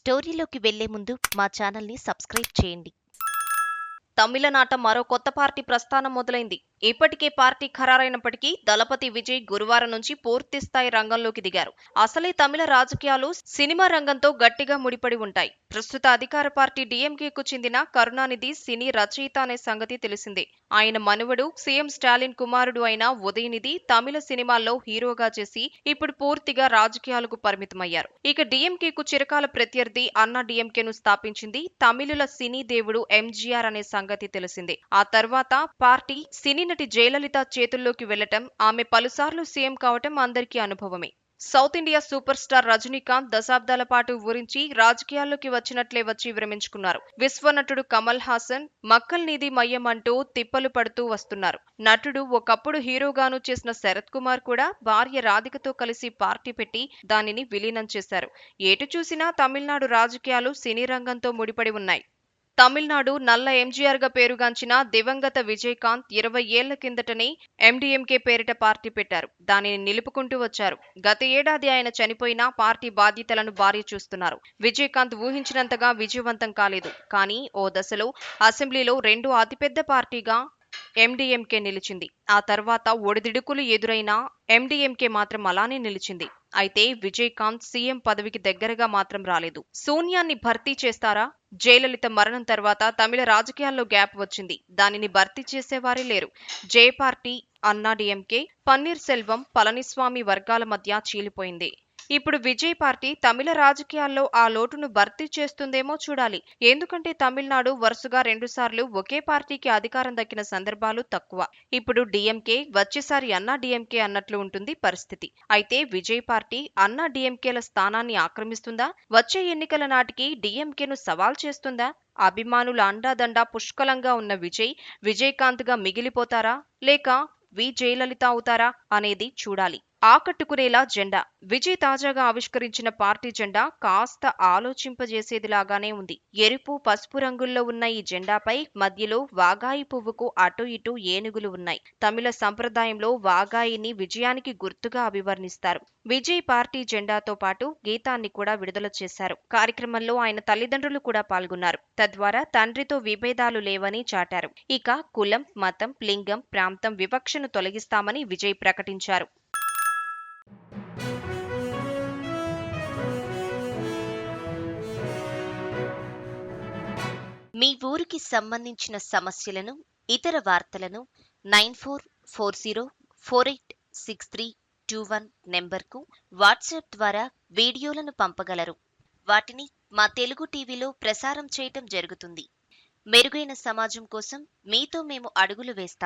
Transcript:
స్టోరీలోకి వెళ్లే ముందు మా ఛానల్ని సబ్స్క్రైబ్ చేయండి. తమిళనాట మరో కొత్త పార్టీ ప్రస్థానం మొదలైంది. ఇప్పటికే పార్టీ ఖరారైనప్పటికీ దళపతి విజయ్ గురువారం నుంచి పూర్తి స్థాయి రంగంలోకి దిగారు. అసలే తమిళ రాజకీయాలు సినిమా రంగంతో గట్టిగా ముడిపడి ఉంటాయి. ప్రస్తుత అధికార పార్టీ డీఎంకేకు చెందిన కరుణానిధి సినీ రచయిత అనే సంగతి తెలిసిందే. ఆయన మనువడు సీఎం స్టాలిన్ కుమారుడు అయిన ఉదయనిధి తమిళ సినిమాల్లో హీరోగా చేసి ఇప్పుడు పూర్తిగా రాజకీయాలకు పరిమితమయ్యారు. ఇక డీఎంకేకు చిరకాల ప్రత్యర్థి అన్నా డీఎంకేను స్థాపించింది తమిళుల సినీ దేవుడు ఎంజీఆర్ అనే సంగతి తెలిసిందే. ఆ తర్వాత పార్టీ సినీ నటి జయలలిత చేతుల్లోకి వెళ్లటం, ఆమె పలుసార్లు సీఎం కావటం అందరికీ అనుభవమే. South India super star Rajinikanth దశాబ్దాల పాటు ఊరించి రాజకీయాల్లోకి వచ్చినట్లే వచ్చి విరమించుకున్నారు. విశ్వనటుడు కమల్ హాసన్ మక్కల్ నీది మయ్యం అంటూ తిప్పలు పడుతూ వస్తున్నారు. నటుడు ఒకప్పుడు హీరోగాను చేసిన శరత్ కుమార్ కూడా భార్య రాధికతో కలిసి పార్టీ పెట్టి దానిని విలీనం చేశారు. ఎటు చూసినా తమిళనాడు రాజకీయాలు సినీ రంగంతో ముడిపడి ఉన్నాయి. తమిళనాడు నల్ల ఎంజీఆర్ గా పేరుగాంచిన దివంగత విజయకాంత్ 20 ఏళ్ల కిందటనే ఎండీఎంకే పేరిట పార్టీ పెట్టారు. దానిని నిలుపుకుంటూ వచ్చారు. గత ఏడాది ఆయన చనిపోయినా పార్టీ బాధ్యతలను భార్య చూస్తున్నారు. విజయకాంత్ ఊహించినంతగా విజయవంతం కాలేదు. కానీ ఓ దశలో అసెంబ్లీలో రెండో అతిపెద్ద పార్టీగా ఎండీఎంకే నిలిచింది. ఆ తర్వాత ఒడిదుడుకులు ఎదురైనా ఎండీఎంకే మాత్రం అలానే నిలిచింది. అయితే విజయకాంత్ సీఎం పదవికి దగ్గరగా మాత్రం రాలేదు. శూన్యాన్ని భర్తీ చేస్తారా? జయలలిత మరణం తర్వాత తమిళ రాజకీయాల్లో గ్యాప్ వచ్చింది. దానిని భర్తీ చేసేవారే లేరు. జయ పార్టీ అన్నా డీఎంకే, పన్నీర్ సెల్వం, పళనిస్వామి వర్గాల మధ్య చీలిపోయింది. ఇప్పుడు విజయ్ పార్టీ తమిళ రాజకీయాల్లో ఆ లోటును భర్తీ చేస్తుందేమో చూడాలి. ఎందుకంటే తమిళనాడు వరుసగా 2 సార్లు ఒకే పార్టీకి అధికారం దక్కిన సందర్భాలు తక్కువ. ఇప్పుడు డీఎంకే, వచ్చేసారి అన్నా డీఎంకే అన్నట్లు ఉంటుంది పరిస్థితి. అయితే విజయ్ పార్టీ అన్నా డీఎంకేల స్థానాన్ని ఆక్రమిస్తుందా? వచ్చే ఎన్నికల నాటికి డీఎంకేను సవాల్ చేస్తుందా? అభిమానుల అండాదండా పుష్కలంగా ఉన్న విజయకాంత్ గా మిగిలిపోతారా, లేక జయలలిత అవుతారా అనేది చూడాలి. ఆకట్టుకునేలా జెండా. విజయ్ తాజాగా ఆవిష్కరించిన పార్టీ జెండా కాస్త ఆలోచింపజేసేదిలాగానే ఉంది. ఎరుపు, పసుపు రంగుల్లో ఉన్న ఈ జెండాపై మధ్యలో వాగాయి పువ్వుకు అటు ఇటు ఏనుగులు ఉన్నాయి. తమిళ సంప్రదాయంలో వాగాయిని విజయానికి గుర్తుగా అభివర్ణిస్తారు. విజయ్ పార్టీ జెండాతో పాటు గీతాన్ని కూడా విడుదల చేశారు. కార్యక్రమంలో ఆయన తల్లిదండ్రులు కూడా పాల్గొన్నారు. తద్వారా తండ్రితో విభేదాలు లేవని చాటారు. ఇక కులం, మతం, లింగం, ప్రాంతం వివక్షను తొలగిస్తామని విజయ్ ప్రకటించారు. మీ ఊరికి సంబంధించిన సమస్యలను, ఇతర వార్తలను 9440486321 నెంబర్కు వాట్సాప్ ద్వారా వీడియోలను పంపగలరు. వాటిని మా తెలుగు టీవీలో ప్రసారం చేయటం జరుగుతుంది. మెరుగైన సమాజం కోసం మీతో మేము అడుగులు వేస్తాం.